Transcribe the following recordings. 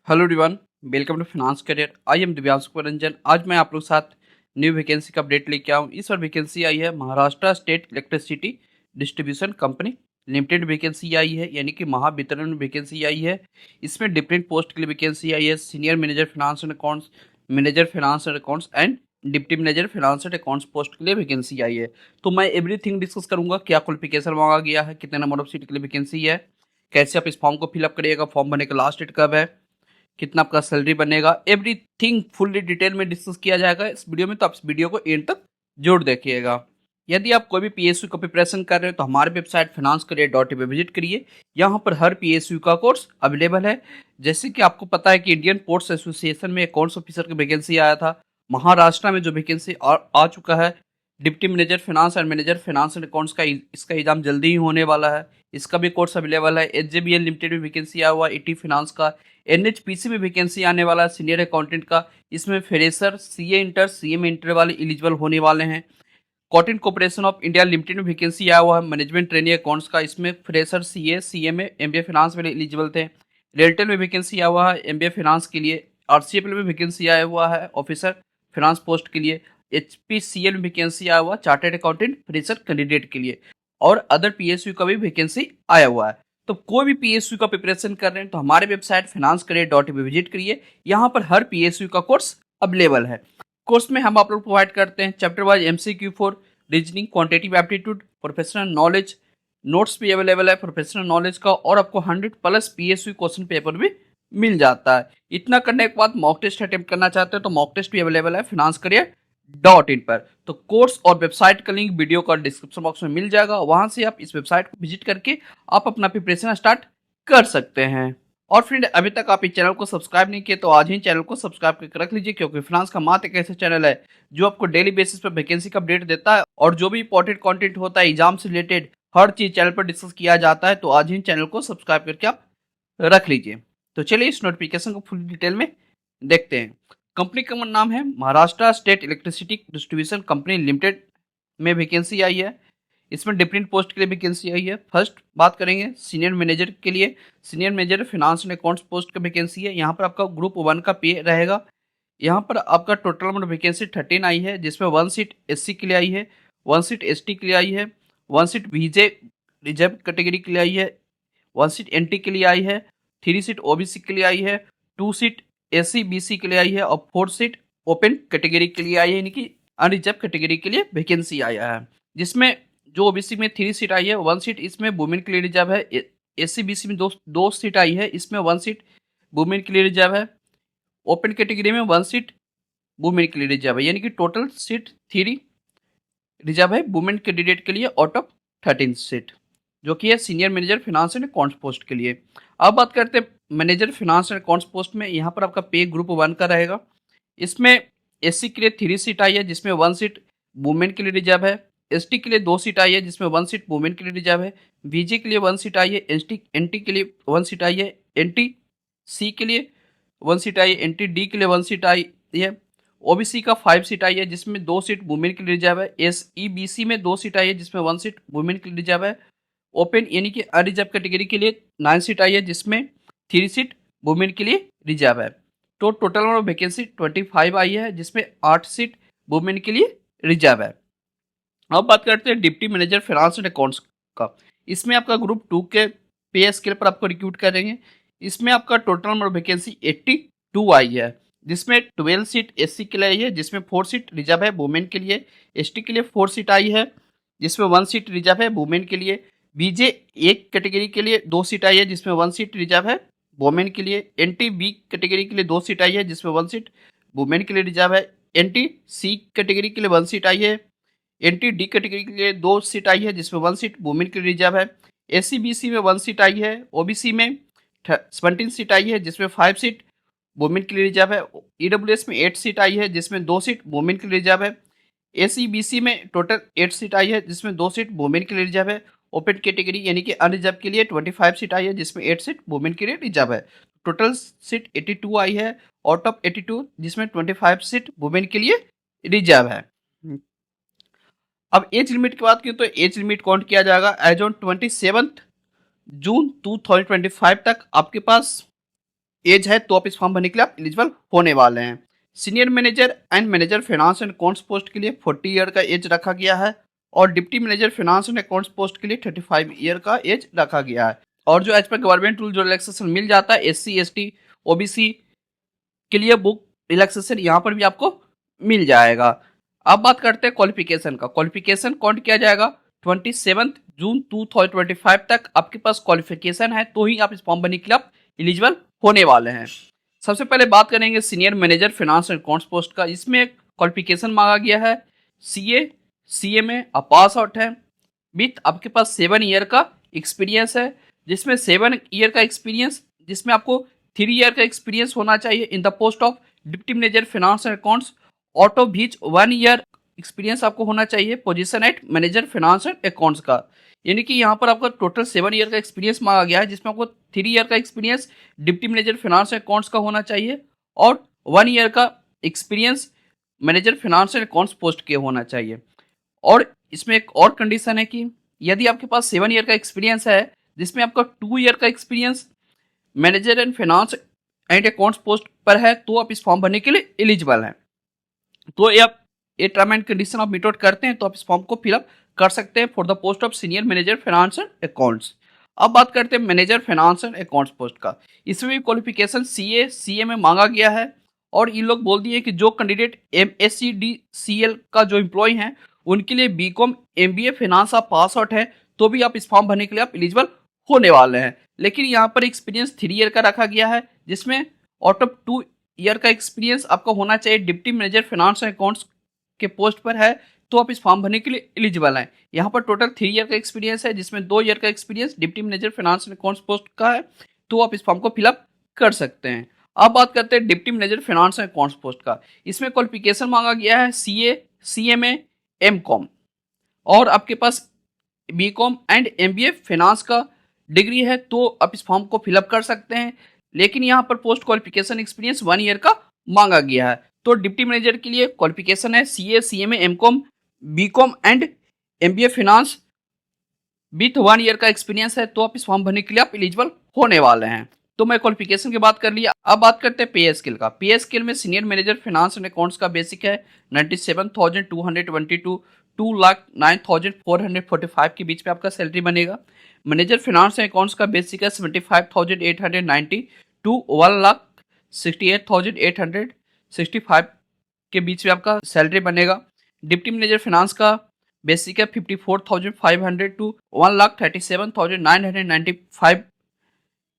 Hello everyone, welcome to finance career. I am Divyanshu Ranjan. आज मैं आप लोग के साथ न्यू वैकेंसी का अपडेट लेके आऊँ। इस बार वैकेंसी आई है Maharashtra state electricity distribution company limited vacancy आई है, यानी कि महावितरण में वैकेंसी आई है। इसमें डिफरेंट पोस्ट के लिए वैकेंसी आई है। Senior manager finance and accounts, manager finance and accounts and deputy manager finance and accounts post के लिए वैकेंसी आई है। तो मैं एवरीथिंग डिस्कस करूंगा, क्या क्वालिफिकेशन मांगा गया है, कितने नंबर ऑफ सीट के लिए वैकेंसी है, कैसे आप इस फॉर्म को फिलअप करिएगा, फॉर्म भरने का लास्ट डेट कब है, कितना आपका सैलरी बनेगा, एवरीथिंग फुल्ली डिटेल में डिस्कस किया जाएगा इस वीडियो में। तो आप इस वीडियो को एंड तक जरूर देखिएगा। यदि आप कोई भी पीएसयू का प्रिपरेशन कर रहे हो तो हमारे वेबसाइट financecarier.in पे विजिट करिए। यहाँ पर हर पीएसयू का कोर्स अवेलेबल है। जैसे कि आपको पता है कि इंडियन पोर्ट्स एसोसिएशन में अकाउंट्स ऑफिसर की वैकेंसी आया था। महाराष्ट्र में जो वैकेंसी आ चुका है deputy manager finance and manager finance and accounts का, इसका एग्जाम जल्दी ही होने वाला है। इसका भी कोर्स अवेलेबल है। एचजेबीएल लिमिटेड में वैकेंसी आया हुआ, ईटी फाइनेंस का, एनएचपीसी में वैकेंसी आने वाला है सीनियर अकाउंटेंट का। इसमें फ्रेशर, सीए इंटर, सीए में इंटर वाले एलिजिबल होने वाले हैं। Cotton corporation of India limited में वैकेंसी आया हुआ है मैनेजमेंट ट्रेनिंग अकाउंट्स का। इसमें फ्रेशर, सीए, सीए में एमबीए फाइनेंस वाले एलिजिबल थे। रेलटेल में वैकेंसी आया हुआ है एमबीए फाइनेंस के लिए। आरसीएपीएल में वैकेंसी आया हुआ है ऑफिसर फाइनेंस पोस्ट के लिए। एचपीसीएल में वैकेंसी आया हुआ चार्टर्ड अकाउंटेंट फ्रेशर कैंडिडेट के लिए। और अदर पीएसयू का भी वैकेंसी आया हुआ है। तो कोई भी पीएसयू का प्रिपरेशन कर रहे हैं तो हमारे वेबसाइट financecarier.in पे विजिट करिए। यहाँ पर हर पीएसयू का कोर्स अवेलेबल है। कोर्स में हम आप लोग प्रोवाइड करते हैं chapter wise MCQ for reasoning, quantitative aptitude, professional knowledge, notes भी अवेलेबल है प्रोफेशनल नॉलेज का, और आपको 100+ पीएसयू क्वेश्चन पेपर भी मिल जाता है। इतना करने के बाद मॉक टेस्ट अटेम्प्ट करना चाहते हैं तो मॉक टेस्ट भी अवेलेबल है financecarier.in पर। तो कोर्स और वेबसाइट का लिंक वीडियो का डिस्क्रिप्शन बॉक्स में मिल जाएगा। वहां से आप इस वेबसाइट को विजिट करके आप अपना प्रिपरेशन स्टार्ट कर सकते हैं। और फ्रेंड, अभी तक आप इस चैनल को सब्सक्राइब नहीं किए तो आज ही चैनल को सब्सक्राइब करके रख लीजिए, क्योंकि फाइनेंस का मात्र एक ऐसा चैनल है जो आपको डेली बेसिस पर वैकेंसी का अपडेट देता है, और जो भी इंपॉर्टेंट कंटेंट होता है एग्जाम से रिलेटेड हर चीज चैनल पर डिस्कस किया जाता है। तो आज ही चैनल को सब्सक्राइब करके आप रख लीजिए। तो चलिए इस नोटिफिकेशन को फुल डिटेल में देखते हैं। कंपनी का नाम है Maharashtra state electricity distribution company limited में वैकेंसी आई है। इसमें डिफरेंट पोस्ट के लिए वैकेंसी आई है। फर्स्ट बात करेंगे सीनियर मैनेजर के लिए। Senior manager finance and accounts post का वैकेंसी है। यहाँ पर आपका ग्रुप 1 का पे रहेगा। यहाँ पर आपका टोटल नंबर वैकेंसी 13 आई है, जिसमें 1 सीट एससी के लिए आई है, 1 सीट एसटी के लिए आई है, 1 सीट बीजे रिजर्व कैटेगरी के लिए आई है, 1 सीट एनटी के लिए आई है, 3 सीट ओबीसी के लिए आई है, 2 सीट एससी बीसी के लिए आई है, और 4 सीट ओपन कैटेगरी के लिए आई है, यानी कि अनरिजर्व कैटेगरी के लिए वैकेंसी आया है। जिसमें जो ओबीसी में 3 सीट आई है, 1 सीट इसमें वुमेन के लिए रिजर्व है। एससी बीसी में दो सीट आई है, इसमें 1 सीट वुमेन के लिए रिजर्व है। ओपन कैटेगरी में 1 सीट वुमेन के लिए रिजर्व है, यानी कि टोटल सीट 3 रिजर्व है वुमेन कैंडिडेट के लिए आउट ऑफ 13 सीट, जो कि है senior manager finance and accounts post के लिए। अब बात करते हैं manager finance and accounts post में। यहाँ पर आपका पे ग्रुप 1 का रहेगा। इसमें एससी के लिए 3 सीट आई है, जिसमें 1 सीट वुमेन के लिए रिजर्व है। एसटी के लिए 2 सीट आई है, जिसमें 1 सीट वुमेन के लिए रिजर्व है। बीजे के लिए 1 सीट आई है। एनटी के लिए 1 सीट आई है। एनटी सी के लिए 1 सीट आई है। एनटी डी के लिए 1 सीट आई है। ओबीसी का 5 सीट आई है, जिसमें 2 सीट वुमेन के लिए रिजर्व है। एसईबीसी में 2 सीट आई है, जिसमें 1 सीट वुमेन के लिए रिजर्व है। ओपन यानी कि अनरिजर्व कैटेगरी के लिए 9 सीट आई है, जिसमें 3 सीट वुमेन के लिए रिजर्व है। तो टोटल नंबर वैकेंसी 25 आई है, जिसमें 8 सीट वुमेन के लिए रिजर्व है। अब बात करते हैं deputy manager finance and accounts का। इसमें आपका ग्रुप 2 के पे स्केल पर आपको रिक्रूट करेंगे। इसमें आपका टोटल नंबर वैकेंसी 82 आई है, जिसमें 12 सीट एससी के लिए आई है, जिसमें 4 सीट रिजर्व है वुमेन के लिए। एसटी के लिए 4 सीट आई है, जिसमें 1 सीट रिजर्व है वुमेन के लिए। बीजे एक कैटेगरी के लिए 2 सीट आई है, जिसमें 1 सीट रिजर्व है वुमेन के लिए। एनटी बी कैटेगरी के लिए 2 सीट आई है, जिसमें 1 सीट वुमेन के लिए रिजर्व है। एनटी सी कैटेगरी के लिए 1 सीट आई है। एनटी डी कैटेगरी के लिए 2 सीट आई है, जिसमें 1 सीट वुमेन के लिए रिजर्व है। एससी बीसी में 1 सीट आई है। ओबीसी में 17 सीट आई है, जिसमें 5 सीट वुमेन के लिए रिजर्व है। ईडब्ल्यूएस में 8 सीट आई है, जिसमें 2 सीट वुमेन के लिए रिजर्व है। एसईबीसी में टोटल 8 सीट आई है, जिसमें 2 सीट वुमेन के लिए रिजर्व है। ओपन कैटेगरी यानी कि अनरिजर्व के लिए 25 सीट आई है, जिसमें 8 सीट वुमेन के लिए रिजर्व है। टोटल सीट 82 आई है आउट ऑफ 82, जिसमें 25 सीट वुमेन के लिए रिजर्व है। अब एज लिमिट की बात करें तो एज लिमिट काउंट किया जाएगा एज ऑन 27 जून 2025 तक आपके पास एज है तो आप इस फॉर्म भरने के लिए आप एलिजिबल होने वाले हैं। Senior manager and manager finance and accounts post के लिए 40 ईयर का एज रखा गया है और deputy manager finance and accounts post के लिए 35 ईयर का एज रखा गया है। और जो एज पर गवर्नमेंट रूल जो रिलैक्सेशन मिल जाता है SC ST OBC के लिए बुक रिलैक्सेशन यहाँ पर भी आपको मिल जाएगा। अब बात करते हैं क्वालिफिकेशन का। क्वालिफिकेशन काउंट किया जाएगा 27 जून 2025 तक आपके पास क्वालिफिकेशन है तो ही आप इस फॉर्म भरने के लिए आप एलिजिबल होने वाले हैं। सबसे पहले बात करेंगे senior manager finance and accounts post का। इसमें क्वालिफिकेशन मांगा गया है CA CMA आप पास आउट है विथ आपके पास 7 ईयर का एक्सपीरियंस है, जिसमें 7 ईयर का एक्सपीरियंस जिसमें आपको 3 ईयर का एक्सपीरियंस होना चाहिए in the post of deputy manager finance and accounts out of which 1 year experience आपको होना चाहिए position at manager finance and accounts का। यानी कि यहाँ पर आपका टोटल 7 ईयर का एक्सपीरियंस मांगा गया है, जिसमें आपको 3 ईयर का experience deputy manager finance and accounts का होना चाहिए और 1 ईयर का experience manager finance and accounts post के होना चाहिए। और इसमें एक और कंडीशन है कि यदि आपके पास 7 ईयर का एक्सपीरियंस है जिसमें आपका 2 ईयर का experience manager and finance and accounts post पर है तो आप इस फॉर्म भरने के लिए एलिजिबल हैं। तो ये टर्म एंड कंडीशन आप मीट आउट करते हैं तो आप इस फॉर्म को फिलअप कर सकते हैं for the post of senior manager finance and accounts. अब बात करते हैं manager finance and accounts post का। इसमें भी क्वालिफिकेशन CA CMA मांगा गया है और इन लोग बोल दिए कि जो कैंडिडेट MSc DCL का जो एम्प्लॉय हैं उनके लिए BCom MBA फाइनेंस आप पास आउट है तो भी आप इस फॉर्म भरने के लिए आप एलिजिबल होने वाले हैं। लेकिन यहाँ पर एक्सपीरियंस 3 ईयर का रखा गया है, जिसमें आउट ऑफ 2 ईयर का एक्सपीरियंस आपका होना चाहिए deputy manager finance and accounts के पोस्ट पर है तो आप इस फॉर्म भरने के लिए एलिजिबल हैं। यहाँ पर टोटल 3 ईयर का एक्सपीरियंस है, जिसमें 2 ईयर का experience deputy manager finance and accounts post का है तो आप इस फॉर्म को फिलअप कर सकते हैं। अब बात करते हैं deputy manager finance and accounts post का। इसमें क्वालिफिकेशन मांगा गया है CA CMA MCom और आपके पास BCom एंड MBA फाइनेंस का डिग्री है तो आप इस फॉर्म को फिलअप कर सकते हैं। लेकिन यहाँ पर पोस्ट क्वालिफिकेशन एक्सपीरियंस 1 ईयर का मांगा गया है। तो डिप्टी मैनेजर के लिए क्वालिफिकेशन है CA CMA MCom BCom and MBA finance with 1 year का एक्सपीरियंस है तो आप इस फॉर्म भरने के लिए आप एलिजिबल होने वाले हैं। तो मैं क्वालिफिकेशन की बात कर लिया। अब बात करते हैं पे स्केल का। पे स्केल में senior manager finance and accounts का बेसिक है 97,222 2,09,445 के बीच में आपका सैलरी बनेगा। मैनेजर फाइनेंस एंड अकाउंट्स का बेसिक है 75,890 टू 1,68,865 के बीच में आपका सैलरी बनेगा। डिप्टी मैनेजर फाइनेंस का बेसिक है 54,500 टू 1,37,995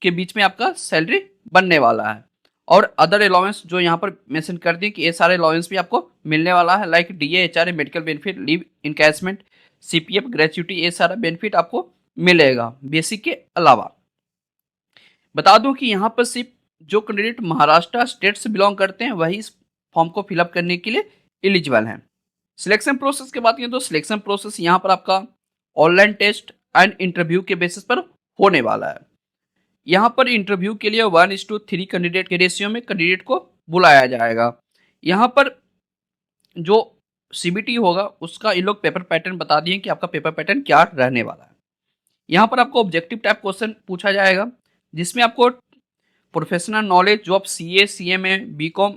के बीच में आपका सैलरी बनने वाला है। और अदर अलाउंस जो यहाँ पर मेंशन कर दिए कि ये सारे अलाउंस भी आपको मिलने वाला है, like DA HRA medical benefit leave encashment CPF gratuity, ये सारा बेनिफिट आपको मिलेगा बेसिक के अलावा। बता दूं कि यहाँ पर सिर्फ जो कैंडिडेट महाराष्ट्र स्टेट से बिलोंग करते हैं वही इस फॉर्म को फिलअप करने के लिए एलिजिबल हैं। सिलेक्शन प्रोसेस की बात करें तो सिलेक्शन प्रोसेस यहाँ पर आपका ऑनलाइन टेस्ट एंड इंटरव्यू के बेसिस पर होने वाला है। यहाँ पर इंटरव्यू के लिए 1:3 कैंडिडेट के रेशियो में कैंडिडेट को बुलाया जाएगा। यहाँ पर जो CBT होगा उसका इन लोग पेपर पैटर्न बता दिए कि आपका पेपर पैटर्न क्या रहने वाला है। यहाँ पर आपको ऑब्जेक्टिव टाइप क्वेश्चन पूछा जाएगा, जिसमें आपको प्रोफेशनल नॉलेज जो आप CA CMA BCom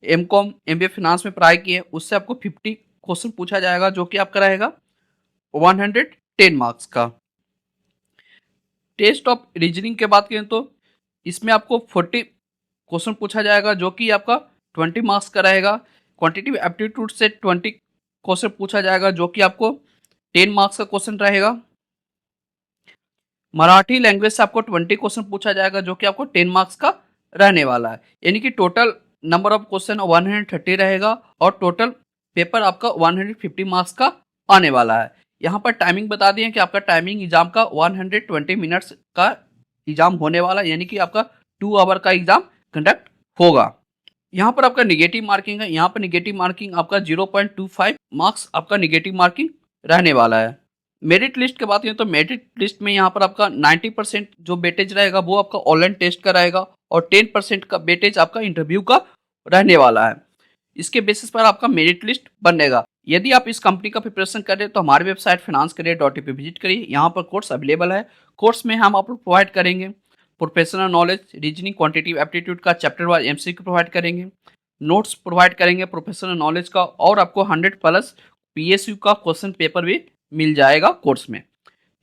MCom MBA finance में पढ़ाई किए उससे आपको 50 क्वेश्चन पूछा जाएगा, जो कि आपका रहेगा 110 मार्क्स का। टेस्ट ऑफ रीजनिंग के बात करें तो इसमें आपको 40 क्वेश्चन पूछा जाएगा, जो कि आपका 20 मार्क्स का रहेगा। क्वांटिटेटिव एप्टीट्यूड से 20 क्वेश्चन पूछा जाएगा, जो कि आपको 10 मार्क्स का क्वेश्चन रहेगा। मराठी लैंग्वेज से आपको 20 क्वेश्चन पूछा जाएगा, जो कि आपको 10 मार्क्स का रहने वाला है। यानी कि टोटल नंबर ऑफ क्वेश्चन 130 रहेगा और टोटल पेपर आपका 150 मार्क्स का आने वाला है। यहाँ पर टाइमिंग बता दिए कि आपका टाइमिंग एग्जाम का 120 मिनट्स का एग्जाम होने वाला है, यानी कि आपका 2 आवर का एग्जाम कंडक्ट होगा। यहाँ पर आपका निगेटिव मार्किंग है। यहाँ पर निगेटिव मार्किंग आपका 0.25 मार्क्स आपका निगेटिव मार्किंग रहने वाला है। मेरिट लिस्ट की बात करें तो मेरिट लिस्ट में यहाँ पर आपका 90% जो वेटेज रहेगा वो आपका ऑनलाइन टेस्ट का रहेगा और 10% का वेटेज आपका इंटरव्यू का रहने वाला है। इसके बेसिस पर आपका मेरिट लिस्ट बनेगा। यदि आप इस कंपनी का प्रिपरेशन कर रहे हैं तो हमारी वेबसाइट financecarier.in पे विजिट करिए। यहाँ पर कोर्स अवेलेबल है। कोर्स में हम आपको प्रोवाइड करेंगे professional knowledge, reasoning, quantitative aptitude का चैप्टर वाइज एमसीक्यू प्रोवाइड करेंगे, नोट्स प्रोवाइड करेंगे प्रोफेशनल नॉलेज का, और आपको 100+ पीएसयू का क्वेश्चन पेपर भी मिल जाएगा कोर्स में।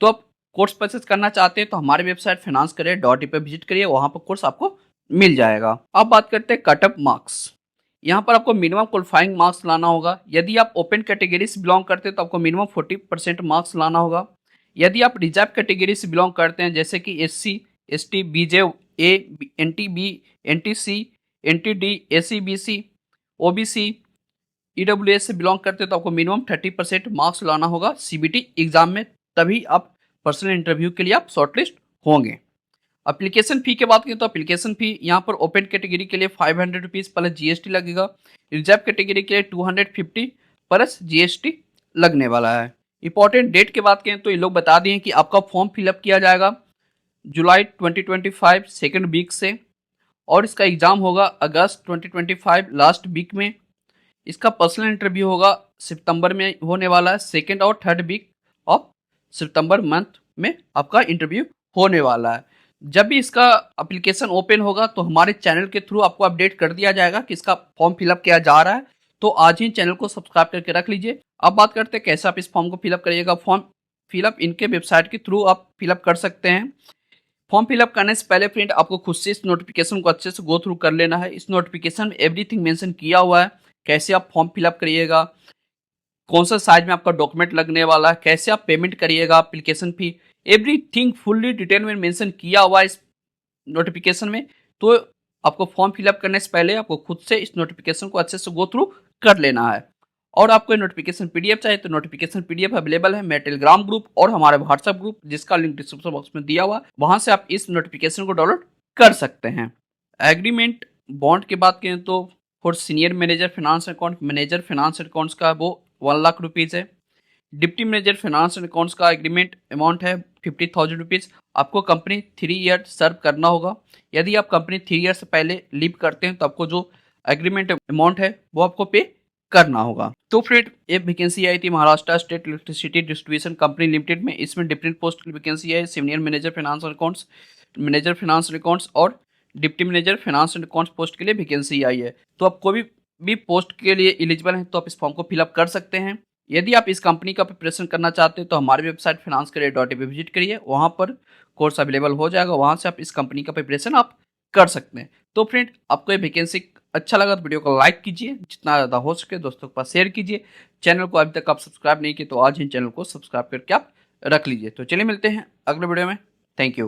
तो आप कोर्स परचेज करना चाहते हैं तो हमारे वेबसाइट financcareer.in पे विजिट करिए, वहां पर कोर्स आपको मिल जाएगा। अब बात करते हैं कट ऑफ मार्क्स। यहाँ पर आपको मिनिमम क्वालिफाइंग मार्क्स लाना होगा। यदि आप ओपन कैटेगरी से बिलोंग करते हैं तो आपको मिनिमम 40% मार्क्स लाना होगा। यदि आप रिजर्व कैटेगरी से बिलोंग करते हैं जैसे कि SC, ST, BJ, A, NT, B, NT, C, NT, D, AC, BC, OBC, EWS से बिलोंग करते हैं तो आपको मिनिमम 30% मार्क्स लाना होगा CBT एग्जाम में, तभी आप पर्सनल इंटरव्यू के लिए आप शॉर्टलिस्ट होंगे। एप्लीकेशन फ़ी की बात करें तो एप्लीकेशन फ़ी यहाँ पर ओपन कैटेगरी के लिए 500 रुपीज़ प्लस GST लगेगा। रिजर्व कैटेगरी के लिए 250 प्लस GST लगने वाला है। इंपॉर्टेंट डेट की बात करें तो ये लोग बता दिए कि आपका फॉर्म फिलअप किया जाएगा जुलाई 2025 सेकेंड वीक से, और इसका एग्ज़ाम होगा अगस्त 2025 लास्ट वीक में। इसका पर्सनल इंटरव्यू होगा सितंबर में होने वाला है, सेकेंड और थर्ड वीक ऑफ सितंबर मंथ में आपका इंटरव्यू होने वाला है। जब भी इसका एप्लीकेशन ओपन होगा तो हमारे चैनल के थ्रू आपको अपडेट कर दिया जाएगा कि इसका फॉर्म फिलअप किया जा रहा है, तो आज ही चैनल को सब्सक्राइब करके रख लीजिए। अब बात करते हैं कैसे आप इस फॉर्म को फिलअप करिएगा। फॉर्म फिलअप इनके वेबसाइट के थ्रू आप फिलअप कर सकते हैं। फॉर्म फिलअप करने से पहले फ्रेंड आपको खुद से इस नोटिफिकेशन को अच्छे से गो थ्रू कर लेना है। इस नोटिफिकेशन में एवरीथिंग मेंशन किया हुआ है, कैसे आप फॉर्म फिलअप करिएगा, कौन सा साइज में आपका डॉक्यूमेंट लगने वाला है, कैसे आप पेमेंट करिएगा, application fee, everything fully detail में मेंशन किया हुआ है इस नोटिफिकेशन में। तो आपको फॉर्म फिलअप करने से पहले आपको खुद से इस नोटिफिकेशन को अच्छे से गो थ्रू कर लेना है। और आपको नोटिफिकेशन PDF चाहिए तो नोटिफिकेशन PDF अवेलेबल है मेरे टेलीग्राम ग्रुप और हमारे व्हाट्सएप ग्रुप, जिसका लिंक डिस्क्रिप्शन बॉक्स में दिया हुआ है, वहां से आप इस नोटिफिकेशन को डाउनलोड कर सकते हैं। एग्रीमेंट बॉन्ड की बात करें तो for senior manager finance account, manager finance accounts का वो 1 लाख रुपीज़ है। Deputy manager finance and accounts का एग्रीमेंट अमाउंट है 50,000 रुपीज़। आपको कंपनी 3 ईयर सर्व करना होगा। यदि आप कंपनी 3 ईयर से पहले लीव करते हैं तो आपको जो एग्रीमेंट अमाउंट है वो आपको पे करना होगा। तो फ्रेंड एक वैकेंसी आई थी Maharashtra state electricity distribution company limited में। इसमें डिफरेंट पोस्ट की वैकेंसी है, senior manager finance and accounts, manager finance and accounts और deputy manager finance and accounts post के लिए वैकेंसी आई है। तो आप कोई भी पोस्ट के लिए एलिजिबल हैं तो आप इस फॉर्म को फिलअप कर सकते हैं। यदि आप इस कंपनी का प्रिपरेशन करना चाहते हैं तो हमारी वेबसाइट financcareer.in पे विजिट करिए, वहाँ पर कोर्स अवेलेबल हो जाएगा, वहाँ से आप इस कंपनी का प्रिपरेशन आप कर सकते हैं। तो फ्रेंड आपको ये वैकेंसी अच्छा लगा तो वीडियो को लाइक कीजिए, जितना ज़्यादा हो सके दोस्तों के पास शेयर कीजिए। चैनल को अभी तक आप सब्सक्राइब नहीं किए तो आज ही चैनल को सब्सक्राइब करके आप रख लीजिए। तो चलिए मिलते हैं अगले वीडियो में। Thank you.